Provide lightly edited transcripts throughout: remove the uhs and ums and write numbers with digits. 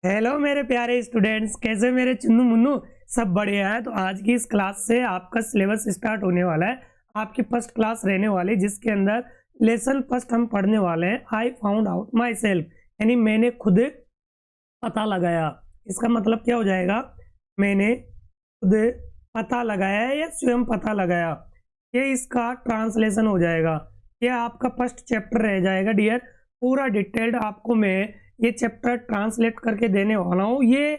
Hello मेरे प्यारे students, कैसे मेरे चुन्नू मुन्नू। सब बढ़िया है। तो आज की इस क्लास से आपका सिलेबस स्टार्ट होने वाला है। आपकी फर्स्ट क्लास रहने वाली, जिसके अंदर लेसन फर्स्ट हम पढ़ने वाले हैं आई फाउंड आउट माई सेल्फ, यानी मैंने खुद पता लगाया। इसका मतलब क्या हो जाएगा? मैंने खुद पता लगाया या स्वयं पता लगाया, ये इसका ट्रांसलेशन हो जाएगा। ये आपका फर्स्ट चैप्टर रह जाएगा डियर। पूरा डिटेल्ड आपको मैं ये चैप्टर ट्रांसलेट करके देने वाला हूँ। ये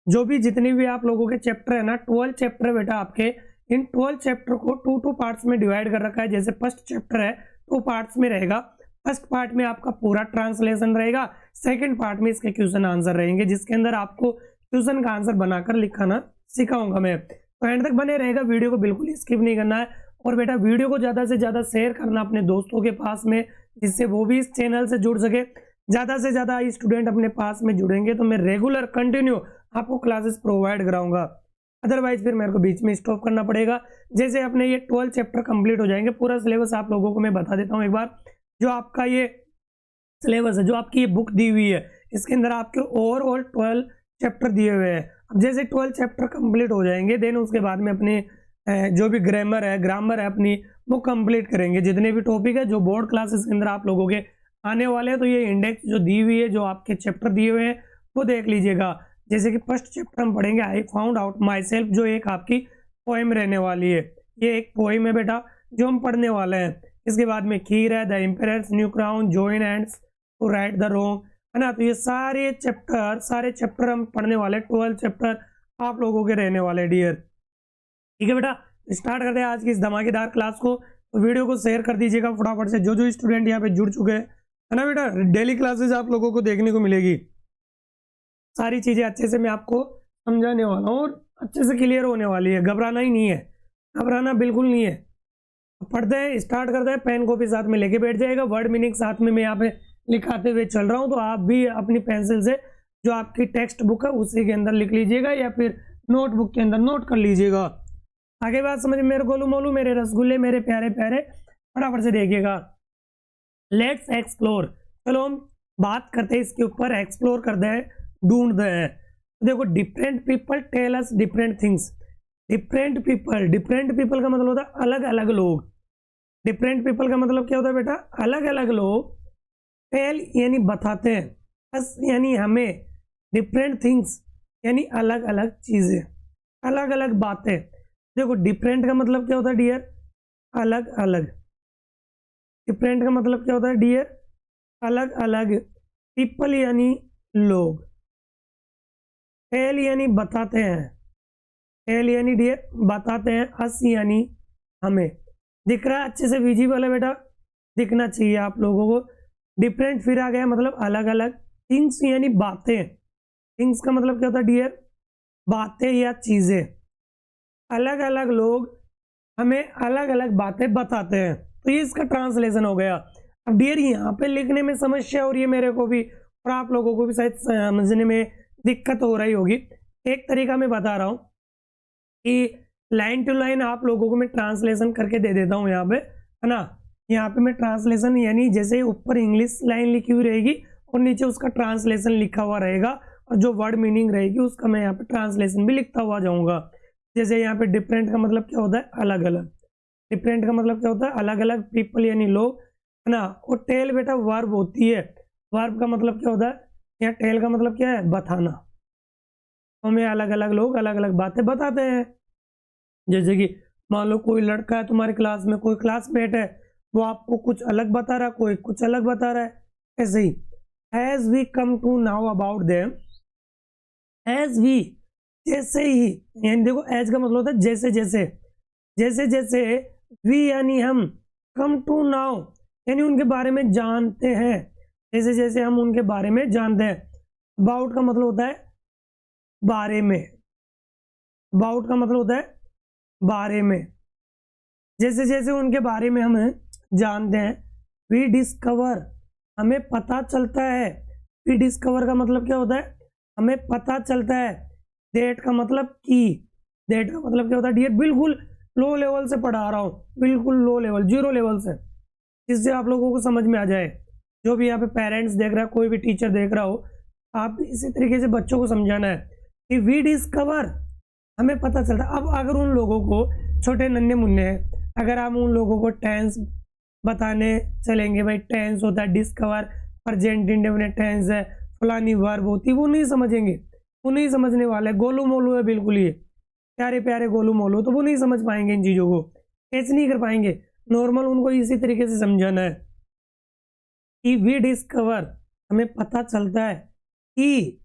जो भी जितने भी आप लोगों के चैप्टर है ना, 12 चैप्टर बेटा आपके, इन 12 चैप्टर को टू पार्ट्स में डिवाइड कर रखा है। जैसे फर्स्ट चैप्टर है 2 पार्ट्स में रहेगा। फर्स्ट पार्ट में आपका पूरा ट्रांसलेशन रहेगा, सेकंड पार्ट में इसके क्वेश्चन आंसर रहेंगे, जिसके अंदर आपको क्वेश्चन का आंसर बनाकर लिखाना सिखाऊंगा मैं। तो एंड तक बने रहेगा, वीडियो को बिल्कुल स्किप नहीं करना है। और बेटा वीडियो को ज़्यादा से ज़्यादा शेयर करना अपने दोस्तों के पास में, जिससे वो भी इस चैनल से जुड़ सके। ज़्यादा से ज़्यादा स्टूडेंट अपने पास में जुड़ेंगे तो मैं रेगुलर कंटिन्यू आपको क्लासेस प्रोवाइड कराऊंगा। अदरवाइज फिर मेरे को बीच में स्टॉप करना पड़ेगा। जैसे अपने ये 12 चैप्टर कंप्लीट हो जाएंगे, पूरा सिलेबस आप लोगों को मैं बता देता हूँ एक बार। जो आपका ये सिलेबस है, जो आपकी ये बुक दी हुई है, इसके अंदर आपके ओवरऑल 12 चैप्टर दिए हुए हैं। अब जैसे 12 चैप्टर कंप्लीट हो जाएंगे, देन उसके बाद में अपने जो भी ग्रामर है अपनी, वो कंप्लीट करेंगे। जितने भी टॉपिक है जो बोर्ड क्लासेस के अंदर आप लोगों के आने वाले हैं, तो ये इंडेक्स जो दी हुई है, जो आपके चैप्टर दिए हुए हैं, वो देख लीजिएगा। जैसे कि फर्स्ट चैप्टर हम पढ़ेंगे आई फाउंड आउट माई सेल्फ, जो एक आपकी पोएम रहने वाली है। ये एक पोएम है बेटा जो हम पढ़ने वाले हैं। इसके बाद में खीर है, the emperor's new crown, join hands to right the wrong, है ना। तो ये सारे चैप्टर हम पढ़ने वाले, 12 चैप्टर आप लोगों के रहने वाले डियर। ठीक है बेटा, स्टार्ट करते हैं आज की इस धमाकेदार क्लास को। तो वीडियो को शेयर कर दीजिएगा फटाफट से, जो स्टूडेंट यहाँ पे जुड़ चुके हैं, है ना बेटा। डेली क्लासेस आप लोगों को देखने को मिलेगी। सारी चीजें अच्छे से मैं आपको समझाने वाला हूँ और अच्छे से क्लियर होने वाली है। घबराना ही नहीं है, घबराना बिल्कुल नहीं है। पढ़ते हैं, स्टार्ट करते हैं। पेन कॉपी साथ में लेके बैठ जाएगा, वर्ड मीनिंग साथ में मैं यहाँ पे लिखाते हुए चल रहा हूँ। तो आप भी अपनी पेंसिल से जो आपकी टेक्स्ट बुक है उसी के अंदर लिख लीजिएगा, या फिर नोटबुक के अंदर नोट कर लीजिएगा। आगे बात समझ, मेरे गोलू मोलू, मेरे रसगुल्ले, मेरे प्यारे प्यारे, फटाफट से देखिएगा। Let's explore. चलो हम बात करते हैं इसके ऊपर, एक्सप्लोर करते हैं, ढूंढते हैं। तो देखो, different people tell us different things. Different people का मतलब होता है अलग अलग लोग। डिफरेंट पीपल का मतलब क्या होता है बेटा? अलग अलग लोग। टेल यानी बताते हैं, अस यानी हमें, डिफरेंट थिंग्स यानी अलग अलग चीजें, अलग अलग बातें। देखो, डिफरेंट का मतलब क्या होता है डियर? अलग अलग। डिफरेंट का मतलब क्या होता है डियर? अलग अलग। पीपल यानी लोग। टेल यानी बताते हैं, टेल यानी डियर बताते हैं। अस यानी हमें। दिख रहा है अच्छे से, विजिबल है बेटा, दिखना चाहिए आप लोगों को। डिफरेंट फिर आ गया मतलब अलग अलग। थिंग्स यानी बातें। थिंग्स का मतलब क्या होता है डियर? बातें या चीजें। अलग अलग लोग हमें अलग अलग बातें बताते हैं। तो ये इसका ट्रांसलेशन हो गया। अब डियर यहाँ पे लिखने में समस्या हो रही है मेरे को भी, और आप लोगों को भी शायद समझने में दिक्कत हो रही होगी। एक तरीका मैं बता रहा हूँ कि लाइन टू लाइन आप लोगों को मैं ट्रांसलेशन करके दे देता हूँ यहाँ पे, है ना। यहाँ पे मैं ट्रांसलेशन यानी जैसे ऊपर इंग्लिश लाइन लिखी हुई रहेगी और नीचे उसका ट्रांसलेशन लिखा हुआ रहेगा, और जो वर्ड मीनिंग रहेगी उसका मैं यहाँ पे ट्रांसलेशन भी लिखता हुआ जाऊँगा। जैसे यहाँ पे डिफरेंट का मतलब क्या होता है? अलग अलग। डिफरेंट का मतलब क्या होता है? अलग अलग। पीपल यानी लोग, है ना। और टेल बेटा वर्ब होती है। वर्ब का मतलब क्या होता है? यहाँ टेल का मतलब क्या है? बताना। हमें अलग अलग लोग अलग अलग बातें बताते हैं। जैसे कि मान लो कोई लड़का है तुम्हारी क्लास में, कोई क्लासमेट है, वो आपको कुछ अलग बता रहा है, कोई कुछ अलग बता रहा है। ऐसे ही as we come to now about them, as we जैसे ही, यानी देखो एज का मतलब होता है जैसे जैसे, जैसे जैसे, वी यानी हम, कम टू नाउ यानी उनके बारे में जानते हैं, जैसे जैसे हम उनके बारे में जानते हैं। अबाउट का मतलब होता है बारे में, अबाउट का मतलब होता है बारे में। जैसे जैसे उनके बारे में हम जानते हैं। वी डिस्कवर हमें पता चलता है। वी डिस्कवर का मतलब क्या होता है? हमें पता चलता है। डेट का मतलब की, डेट का मतलब क्या होता है डियर? बिल्कुल लो लेवल से पढ़ा रहा हूँ, बिल्कुल लो लेवल, 0 लेवल से, जिससे आप लोगों को समझ में आ जाए। जो भी यहाँ पे पेरेंट्स देख रहा है, कोई भी टीचर देख रहा हो, आप इसी तरीके से बच्चों को समझाना है कि वी डिस्कवर, हमें पता चलता। अब अगर उन लोगों को, छोटे नन्हे मुन्ने हैं, अगर आप उन लोगों को टेंस बताने चलेंगे, भाई टेंस होता है डिस्कवर, प्रेजेंट इंडेफिनिट टेंस है, फलानी वर्ब होती, वो नहीं समझेंगे, वो नहीं समझने वाले। गोलू मोलू है बिल्कुल, ये प्यारे प्यारे गोलू मोलू, तो वो नहीं समझ पाएंगे इन चीज़ों को, कैच नहीं कर पाएंगे। नॉर्मल उनको इसी तरीके से समझाना है कि वी डिस्कवर, हमें पता चलता है कि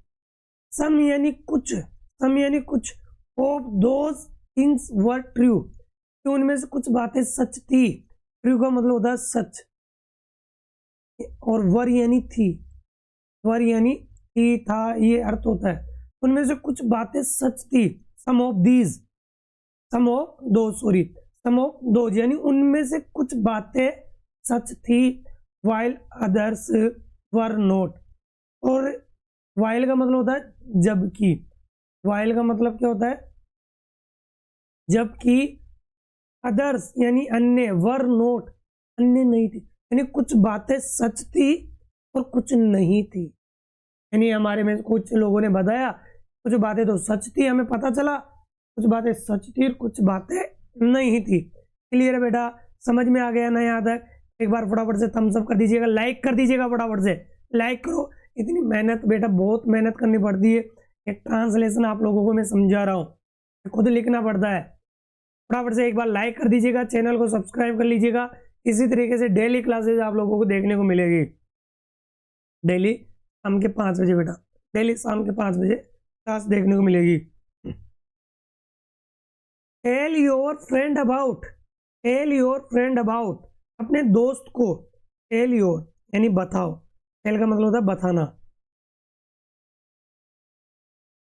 सम यानी कुछ, सम यानी कुछ, of those things were true, कि उनमें से कुछ बातें सच थी। ट्रू का मतलब होता है सच, और वर यानी थी, वर यानी थी था, ये अर्थ होता है। उनमें से कुछ बातें सच थी। सम ऑफ दीज, सम ऑफ दो, सॉरी, सम ऑफ दोज यानी उनमें से कुछ बातें सच थी, वाइल अदर्स वर नोट। और वाइल का मतलब होता है जबकि, वाइल का मतलब क्या होता है, जबकि, अदर्स यानी अन्य, वर नोट अन्य नहीं थी, यानी कुछ बातें सच थी और कुछ नहीं थी। यानी हमारे में कुछ लोगों ने बताया, कुछ बातें तो सच थी, हमें पता चला, कुछ बातें सच थी और कुछ बातें नहीं थी। क्लियर है बेटा, समझ में आ गया ना? याद है? एक बार फटाफट से थम्स अप कर दीजिएगा, लाइक कर दीजिएगा, फटाफट से लाइक करो। इतनी मेहनत बेटा, बहुत मेहनत करनी पड़ती है। एक ट्रांसलेशन आप लोगों को मैं समझा रहा हूँ, खुद लिखना पड़ता है। फटाफट से एक बार लाइक कर दीजिएगा, चैनल को सब्सक्राइब कर लीजिएगा। इसी तरीके से डेली क्लासेज आप लोगों को देखने को मिलेगी, डेली शाम के 5 बजे बेटा, डेली शाम के 5 बजे क्लास देखने को मिलेगी। Tell your friend about, tell your friend about, अपने दोस्त को, टेल योर यानी बताओ, टेल का मतलब होता है बताना,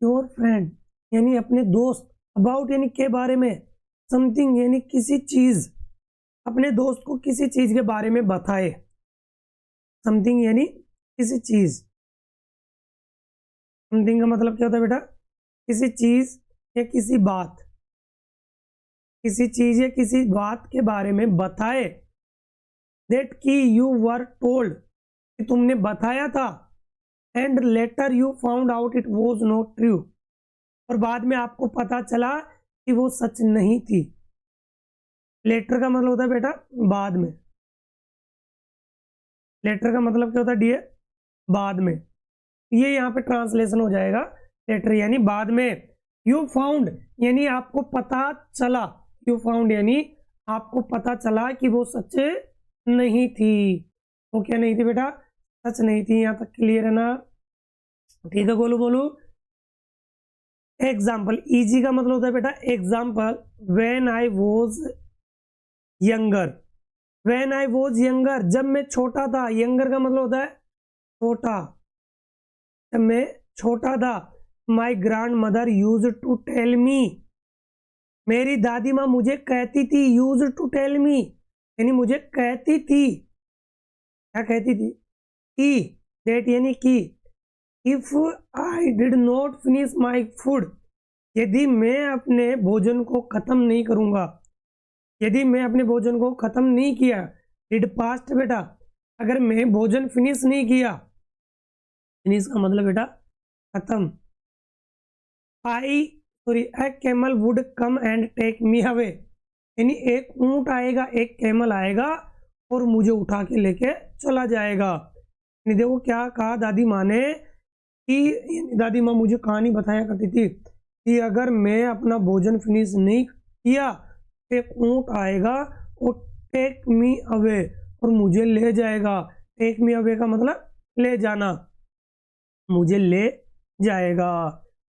योर फ्रेंड यानी अपने दोस्त, अबाउट यानी के बारे में, समथिंग यानी किसी चीज, अपने दोस्त को किसी चीज के बारे में बताए। समथिंग यानी किसी चीज, समथिंग का मतलब क्या होता है बेटा, किसी चीज या किसी बात, किसी चीज या किसी बात के बारे में बताए। दैट की यू वर टोल्ड, कि तुमने बताया था, and later you found out it was not true, और बाद में आपको पता चला कि वो सच नहीं थी। लेटर का मतलब होता है बेटा बाद में, लेटर का मतलब क्या होता है डियर, बाद में। ये यहाँ पे ट्रांसलेशन हो जाएगा, लेटर यानी बाद में। यू फाउंड यानी आपको पता चला, यू फाउंड यानी आपको पता चला कि वो सच नहीं थी। वो क्या नहीं थी बेटा, सच नहीं थी। यहाँ तक क्लियर है ना? ठीक है, बोलो बोलो। एग्जाम्पल, इजी का मतलब होता है बेटा example, when I was younger, when I was younger, जब मैं छोटा था। यंगर का मतलब होता है छोटा, जब मैं छोटा था। My grand mother use to tell me, मेरी दादी माँ मुझे कहती थी, यूज टू टेल मी यानी मुझे कहती थी, क्या कहती थी, कि, डेट यानी कि, if I did not finish my food, यदि मैं अपने भोजन को खत्म नहीं करूंगा, यदि मैं अपने भोजन को खत्म नहीं किया। डिड पास्ट बेटा, अगर मैं भोजन फिनिश नहीं किया, फिनिश का मतलब बेटा खत्म। I sorry a camel would come and take me away, यानी एक ऊंट आएगा, एक कैमल आएगा और मुझे उठा के लेके चला जाएगा। देखो क्या कहा दादी माँ ने, कि दादी माँ मुझे कहानी बताया करती थी कि अगर मैं अपना भोजन फिनिश नहीं किया, एक ऊंट आएगा और टेक मी अवे और मुझे ले जाएगा। टेक मी अवे का मतलब ले जाना, मुझे ले जाएगा।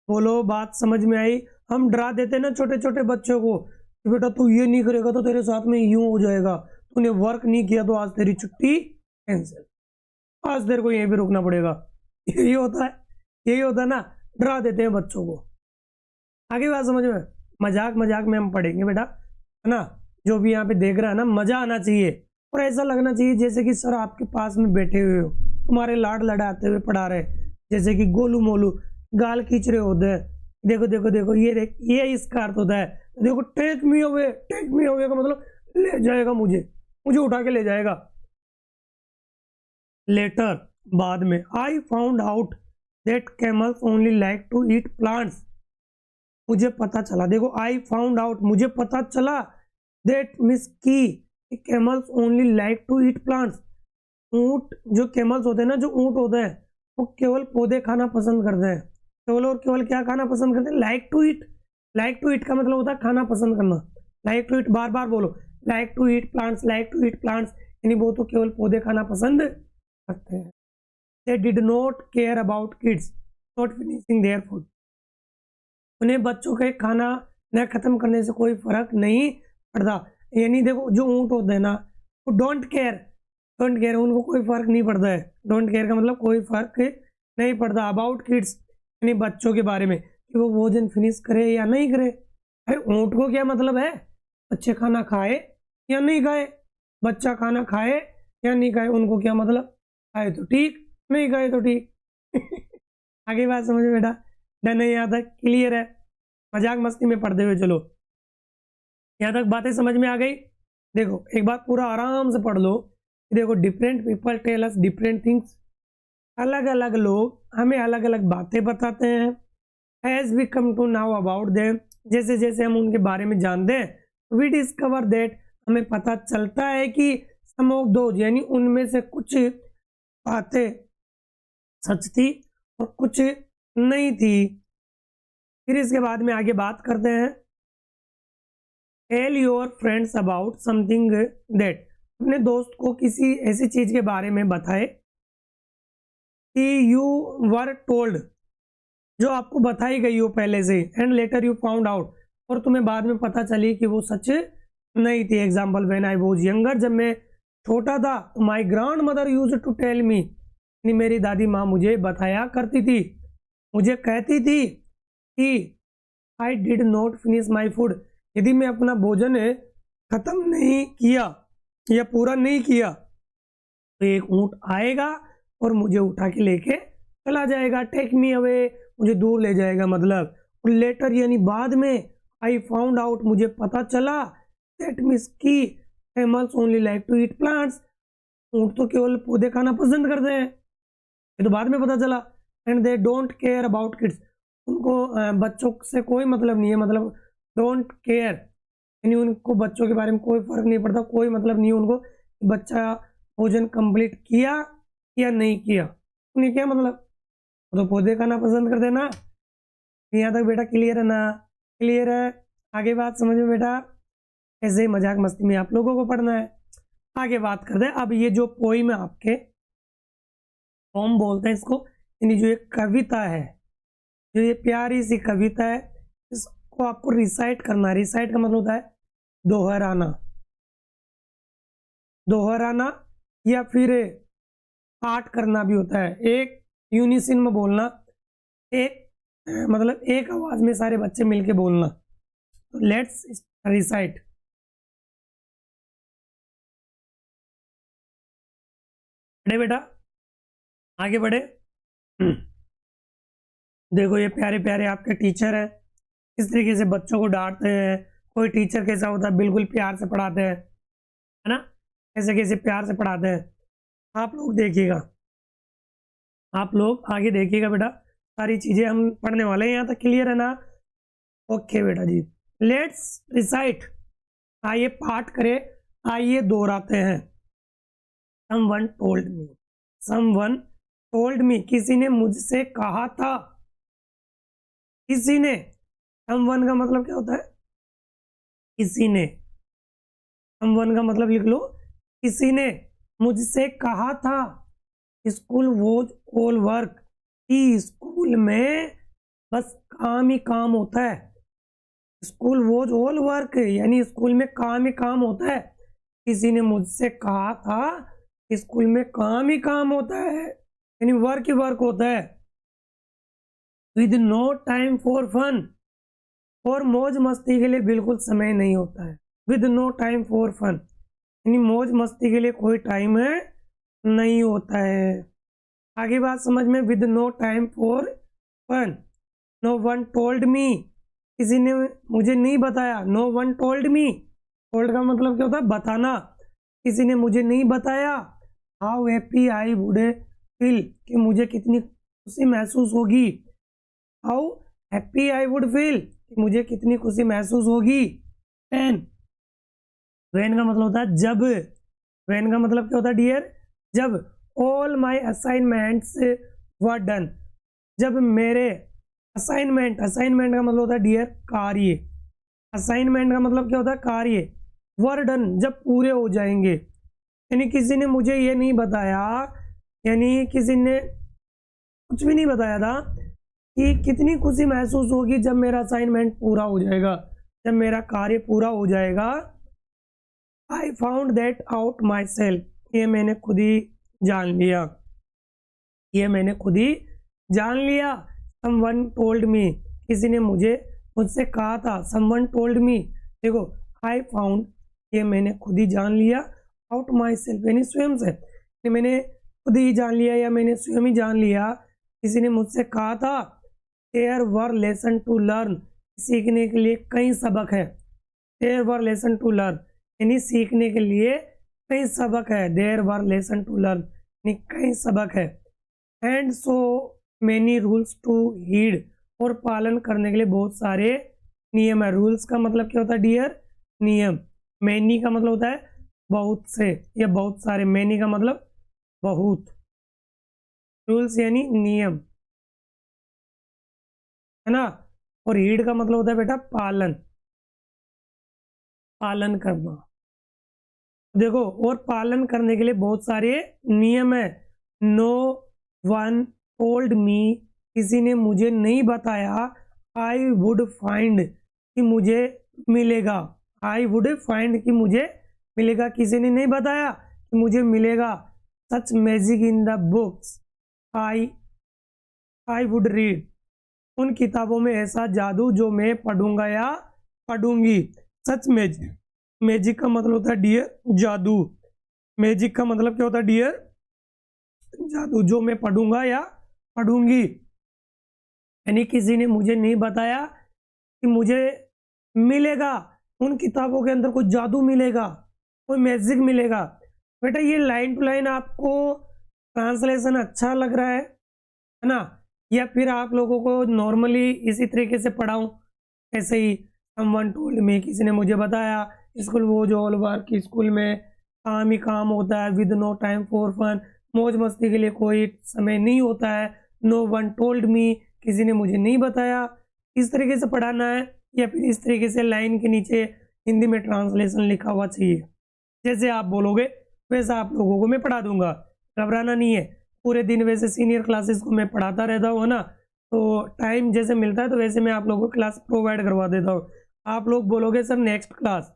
बोलो बात समझ में आई? हम डरा देते ना छोटे छोटे बच्चों को कि बेटा तू ये नहीं करेगा तो तेरे साथ में यूं हो जाएगा, तूने वर्क नहीं किया तो आज तेरी छुट्टी कैंसिल, आज तेरे को यहीं पे रुकना पड़ेगा। यही होता है, यही होता है ना, डरा देते हैं बच्चों को। आगे बात समझ में? मजाक मजाक में हम पढ़ेंगे बेटा, है ना? जो भी यहाँ पे देख रहा है ना, मजा आना चाहिए और ऐसा लगना चाहिए जैसे कि सर आपके पास में बैठे हुए हो, तुम्हारे लाड लड़ाते हुए पढ़ा रहे, जैसे कि गोलू मोलू गाल खींच रहे होते हैं। देखो देखो देखो, ये देख, ये इसका अर्थ होता है। देखो take me away, take me away का मतलब ले जाएगा मुझे, मुझे उठा के ले जाएगा। लेटर बाद में, I found out that camels only like to eat plants. मुझे पता चला, देखो आई फाउंड आउट, मुझे पता चला, दैट मीन्स की camels only like to eat plants. ऊंट जो कैमल्स होते हैं ना, जो ऊंट होते हैं वो केवल पौधे खाना पसंद करते हैं। केवल और केवल क्या खाना पसंद करते हैं? Like to eat. Like to eat का मतलब होता है खाना पसंद करना। लाइक टू ईट बार बार बोलो, like to eat plants, like to eat plants, यानी वो तो केवल पौधे खाना पसंद करते हैं। They did not care about kids not finishing their food. उन्हें बच्चों के खाना न खत्म करने से कोई फर्क नहीं पड़ता। यानी देखो जो ऊंट होते हैं ना, वो डोंट केयर, डोंट केयर, उनको कोई फर्क नहीं पड़ता है। डोंट केयर का मतलब कोई फर्क नहीं पड़ता अबाउट किड्स, यानी बच्चों के बारे में कि वो भोजन फिनिश करे या नहीं करे। अरे ऊंट को क्या मतलब है बच्चे खाना खाए या नहीं खाए? बच्चा खाना खाए या नहीं खाए, उनको क्या मतलब? खाए तो ठीक, नहीं खाए तो ठीक। आगे बात समझ बेटा, डन है यहाँ तक? क्लियर है? मजाक मस्ती में पढ़ते हुए चलो, यहाँ तक बातें समझ में आ गई? देखो एक बात पूरा आराम से पढ़ लो। देखो different people tell us different things. अलग अलग लोग हमें अलग अलग बातें बताते हैं। As we come to now about them, जैसे जैसे हम उनके बारे में जानते हैं, वी डिस्कवर दैट, हमें पता चलता है कि सम ऑफ दोज, यानी उनमें से कुछ बातें सच थी और कुछ नहीं थी। फिर इसके बाद में आगे बात करते हैं, tell your friends about something that, अपने दोस्त को किसी ऐसी चीज के बारे में बताए कि यू वर टोल्ड, जो आपको बताई गई हो पहले से, and later you found out, और तुम्हें बाद में पता चली कि वो सच नहीं थी। Example, when I was younger, जब मैं छोटा था, my grand mother use to tell me, मेरी दादी माँ मुझे बताया करती थी, मुझे कहती थी कि I did not finish my food, यदि मैं अपना भोजन खत्म नहीं किया या पूरा नहीं किया तो एक ऊंट आएगा और मुझे उठा के लेके चला जाएगा। टेक मी अवे, मुझे दूर ले जाएगा मतलब। और लेटर यानी बाद में, आई फाउंड आउट, मुझे पता चला, दैट मीन्स की animals only like to eat plants, ऊंट तो केवल पौधे खाना पसंद करते हैं, ये तो बाद में पता चला। And they don't care about kids, उनको बच्चों से कोई मतलब नहीं है, मतलब डोंट केयर, यानी उनको बच्चों के बारे में कोई फर्क नहीं पड़ता, कोई मतलब नहीं है उनको कि बच्चा भोजन कंप्लीट किया या नहीं किया। उन्हें क्या मतलब, तो पौधे खाना पसंद करते ना। यहाँ तक बेटा क्लियर है ना? क्लियर है? आगे बात समझ में बेटा? ऐसे ही मजाक मस्ती में आप लोगों को पढ़ना है। आगे बात करते हैं, अब ये जो पोइम है आपके, पोम बोलते हैं इसको, यानी जो एक कविता है, जो ये प्यारी सी कविता है, इसको आपको रिसाइट करना है। रिसाइट का मतलब होता है दोहराना, दोहराना या फिर पाठ करना भी होता है। एक यूनिसिन में बोलना, एक मतलब एक आवाज में सारे बच्चे मिलके बोलना। तो लेट्स रिसाइट। बढ़े बेटा, आगे बढ़े। देखो ये प्यारे प्यारे आपके टीचर हैं, इस तरीके से बच्चों को डांटते हैं। कोई टीचर कैसा होता है, बिल्कुल प्यार से पढ़ाते हैं, है ना, कैसे कैसे प्यार से पढ़ाते हैं। आप लोग देखिएगा, आप लोग आगे देखिएगा बेटा, सारी चीजें हम पढ़ने वाले हैं। यहाँ तक क्लियर है ना? ओके बेटा जी, लेट्स रिसाइट, आइए पाठ करें, आइए दोहराते हैं। समवन टोल्ड मी, समवन टोल्ड मी, किसी ने मुझसे कहा था, किसी ने, समवन का मतलब क्या होता है? किसी ने, समवन का मतलब लिख लो, किसी ने मुझसे कहा था, स्कूल वॉज ऑल वर्क, कि स्कूल में बस काम ही काम होता है। स्कूल वॉज ऑल वर्क, यानी स्कूल में काम ही काम होता है। किसी ने मुझसे कहा था स्कूल में काम ही काम होता है, यानी वर्क ही वर्क होता है। With no time for fun, और मौज मस्ती के लिए बिल्कुल समय नहीं होता है। With no time for fun, यानी मौज मस्ती के लिए कोई टाइम है नहीं होता है। आगे बात समझ में, with no time for fun, no one told me, किसी ने मुझे नहीं बताया। No one told me, told का मतलब क्या होता है? बताना। किसी ने मुझे नहीं बताया how happy I would feel, कि मुझे कितनी खुशी महसूस होगी। How happy I would feel, मुझे कितनी खुशी महसूस होगी। व्हेन, व्हेन का मतलब होता है जब। व्हेन का मतलब क्या होता है डियर, जब। All my assignments were done, जब मेरे असाइनमेंट, असाइनमेंट का मतलब होता है डियर कार्य। असाइनमेंट का मतलब क्या होता है कार्य। वर डन, जब पूरे हो जाएंगे। यानी किसी ने मुझे ये नहीं बताया, यानी किसी ने कुछ भी नहीं बताया था कि कितनी खुशी महसूस होगी जब मेरा असाइनमेंट पूरा हो जाएगा, जब मेरा कार्य पूरा हो जाएगा। I found that out my self, ये मैंने खुद ही जान लिया, ये मैंने खुद ही जान लिया। समवन टोल्ड मी, किसी ने मुझसे कहा था। समवन टोल्ड मी, देखो आई फाउंड, ये मैंने खुद ही जान लिया। आउट माई सेल्फ यानी स्वयं से, ये मैंने खुद ही जान लिया या मैंने स्वयं ही जान लिया। किसी ने मुझसे कहा था there were lesson to learn, सीखने के लिए कई सबक है। There were lesson to learn यानी सीखने के लिए कई सबक है। There were lesson to learn यानी कई सबक है। And so many rules to heed, और पालन करने के लिए बहुत सारे नियम है। रूल्स का मतलब क्या होता है डियर, नियम। मैनी का मतलब होता है बहुत से या बहुत सारे, मैनी का मतलब बहुत। रूल्स यानी नियम, है ना। और हीड का मतलब होता है बेटा पालन, पालन करना। देखो, और पालन करने के लिए बहुत सारे नियम है। नो वन टोल्ड मी, किसी ने मुझे नहीं बताया। आई वुड फाइंड, कि मुझे मिलेगा। आई वुड फाइंड, कि मुझे मिलेगा। किसी ने नहीं बताया कि मुझे मिलेगा। Such magic in the books I would read, उन किताबों में ऐसा जादू जो मैं पढ़ूंगा या पढ़ूंगी। सच मैजिक, मैजिक का मतलब होता है डियर जादू। मैजिक का मतलब क्या होता है डियर, जादू, जो मैं पढ़ूंगा या पढ़ूंगी। यानी किसी ने मुझे नहीं बताया कि मुझे मिलेगा, उन किताबों के अंदर कोई जादू मिलेगा, कोई मैजिक मिलेगा। बेटा ये लाइन टू लाइन आपको ट्रांसलेशन अच्छा लग रहा है ना, या फिर आप लोगों को नॉर्मली इसी तरीके से पढ़ाऊं, ऐसे ही समवन टोल्ड मी, किसी ने मुझे बताया। स्कूल वो जो ऑल वर्क, स्कूल में काम ही काम होता है। With no time for fun, मौज मस्ती के लिए कोई समय नहीं होता है। नो वन टोल्ड मी, किसी ने मुझे नहीं बताया। इस तरीके से पढ़ाना है, या फिर इस तरीके से लाइन के नीचे हिंदी में ट्रांसलेशन लिखा हुआ चाहिए। जैसे आप बोलोगे वैसा आप लोगों को मैं पढ़ा दूंगा, घबराना नहीं है। पूरे दिन वैसे सीनियर क्लासेस को मैं पढ़ाता रहता हूँ, है ना। तो टाइम जैसे मिलता है तो वैसे मैं आप लोगों को क्लास प्रोवाइड करवा देता हूँ। आप लोग बोलोगे सर नेक्स्ट क्लास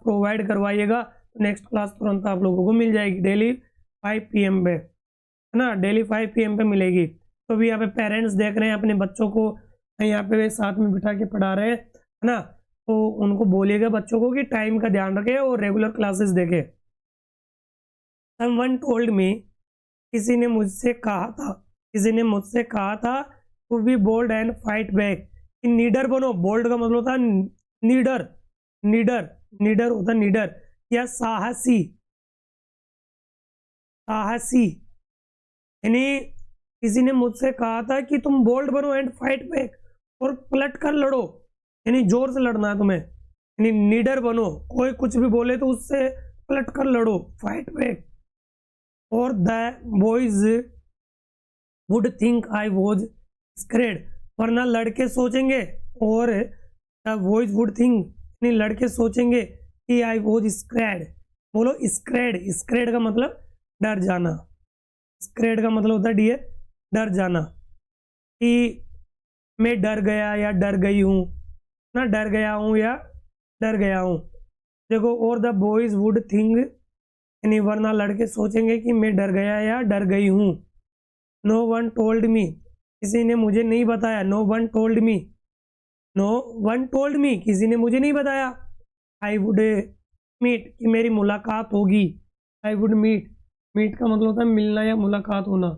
प्रोवाइड करवाइएगा, तो नेक्स्ट क्लास तुरंत आप लोगों को मिल जाएगी। डेली 5 PM पे, है ना, डेली 5 PM पे मिलेगी। तो अभी यहाँ पे पेरेंट्स देख रहे हैं अपने बच्चों को, यहाँ पे साथ में बिठा के पढ़ा रहे हैं, है ना। तो उनको बोलिएगा बच्चों को कि टाइम का ध्यान रखें और रेगुलर क्लासेस देखें। समवन टोल्ड मी, किसी ने मुझसे कहा था to be bold and fight back, कि नीडर बनो। बोल्ड का मतलब होता है नीडर, नीडर होता है नीडर, या साहसी, यानी किसी ने मुझसे कहा था कि तुम बोल्ड बनो एंड फाइट बैक, और पलट कर लड़ो, यानी जोर से लड़ना है तुम्हें। यानी नीडर बनो, कोई कुछ भी बोले तो उससे पलट कर लड़ो, फाइट बैक। और the boys would think I was scared, वरना लड़के सोचेंगे। और द बॉयज वुड थिंक, लड़के सोचेंगे कि आई वॉज स्क्रेड। बोलो स्क्रेड, स्क्रेड का मतलब डर जाना। स्क्रेड का मतलब होता है डियर डर जाना, कि मैं डर गया या डर गई हूँ ना, डर गया हूँ या डर गया हूँ। देखो, और द बॉयज वुड थिंक, यानी वरना लड़के सोचेंगे कि मैं डर गया या डर गई हूँ। नो वन टोल्ड मी, किसी ने मुझे नहीं बताया। No one told me, no one told me, किसी ने मुझे नहीं बताया। आई वुड मीट, कि मेरी मुलाकात होगी। आई वुड मीट, मीट का मतलब होता है मिलना या मुलाकात होना,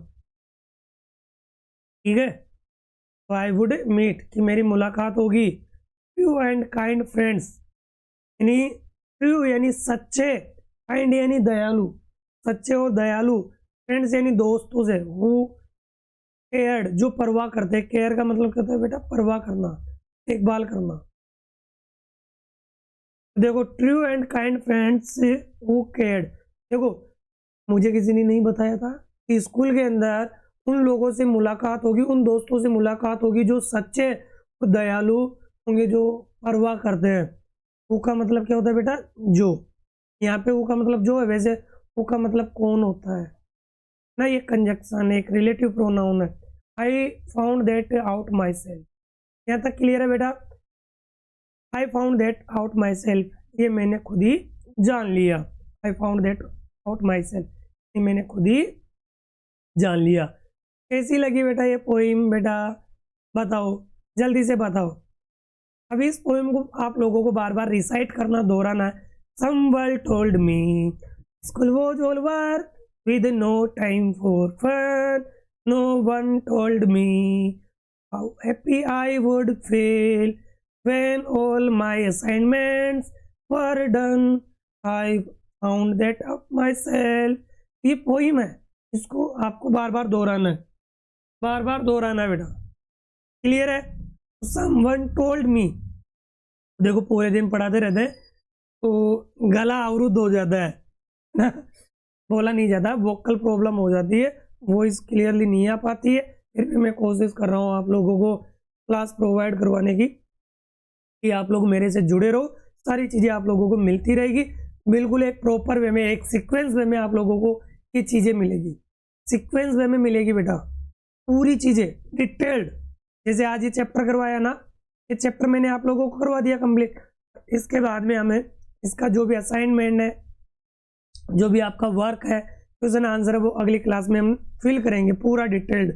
ठीक है। तो आई वुड मीट, कि मेरी मुलाकात होगी। ट्रू एंड काइंड फ्रेंड्स, यानी ट्रू यानी सच्चे, काइंड यानी दयालु, सच्चे और दयालु, फ्रेंड्स यानी दोस्तों से। हु केयर्ड जो परवाह करते हैं, केयर का मतलब क्या होता है बेटा, परवाह करना, देखभाल करना। देखो true and kind friends who cared, देखो मुझे किसी ने नहीं बताया था कि स्कूल के अंदर उन लोगों से मुलाकात होगी, उन दोस्तों से मुलाकात होगी जो सच्चे दयालु होंगे, जो परवाह करते हैं। वो का मतलब क्या होता है बेटा, जो, यहाँ पे वो का मतलब जो है, वैसे वो का मतलब कौन होता है ना, ये कंजक्शन है, एक रिलेटिव प्रोनाउन है। I found that out my self, यहाँ तक क्लियर है बेटा। I found that out my self, ये मैंने खुद ही जान लिया। I found that out my self, ये मैंने खुद ही जान लिया। कैसी लगी बेटा ये पोइम, बेटा बताओ, जल्दी से बताओ। अभी इस पोइम को आप लोगों को बार बार रिसाइट करना, दोहराना है। Someone told me school was over with no time for fun. No one told me how happy I would feel when all my assignments were done. I found that out myself. ये poem है, इसको आपको बार बार दोहराना है, बार बार दोहराना है बेटा। Clear है? Someone told me, देखो पूरे दिन पढ़ाते रहते हैं तो गला अवरुद्ध हो जाता है ना, बोला नहीं जाता, वोकल प्रॉब्लम हो जाती है, वॉइस क्लियरली नहीं आ पाती है। फिर भी मैं कोशिश कर रहा हूँ आप लोगों को क्लास प्रोवाइड करवाने की, कि आप लोग मेरे से जुड़े रहो, सारी चीज़ें आप लोगों को मिलती रहेगी, बिल्कुल एक प्रॉपर वे में, एक सीक्वेंस वे में आप लोगों को ये चीज़ें मिलेगी, सीक्वेंस वे में मिलेगी बेटा, पूरी चीज़ें डिटेल्ड। जैसे आज ये चैप्टर करवाया ना, ये चैप्टर मैंने आप लोगों को करवा दिया कंप्लीट। इसके बाद में हमें इसका जो भी असाइनमेंट है, जो भी आपका वर्क है, क्वेश्चन आंसर है, वो अगली क्लास में हम फिल करेंगे, पूरा डिटेल्ड,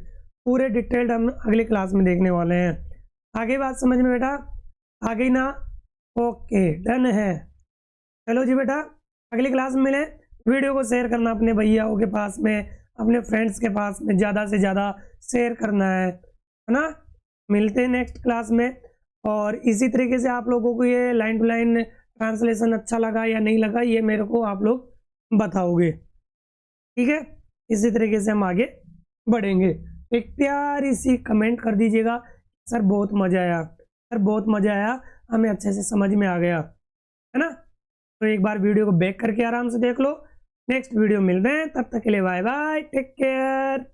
पूरे डिटेल्ड हम अगली क्लास में देखने वाले हैं। आगे बात समझ में बेटा आ गई ना? ओके डन है। चलो जी बेटा, अगली क्लास में मिले। वीडियो को शेयर करना अपने भैयाओं के पास में, अपने फ्रेंड्स के पास में ज़्यादा से ज़्यादा शेयर करना है ना। मिलते हैं नेक्स्ट क्लास में। और इसी तरीके से आप लोगों को ये लाइन टू लाइन ट्रांसलेशन अच्छा लगा या नहीं लगा, ये मेरे को आप लोग बताओगे, ठीक है? इसी तरीके से हम आगे बढ़ेंगे। एक प्यारी सी कमेंट कर दीजिएगा, सर बहुत मज़ा आया, सर बहुत मज़ा आया, हमें अच्छे से समझ में आ गया, है ना। तो एक बार वीडियो को बैक करके आराम से देख लो। नेक्स्ट वीडियो मिलते हैं, तब तक के लिए बाय बाय, टेक केयर।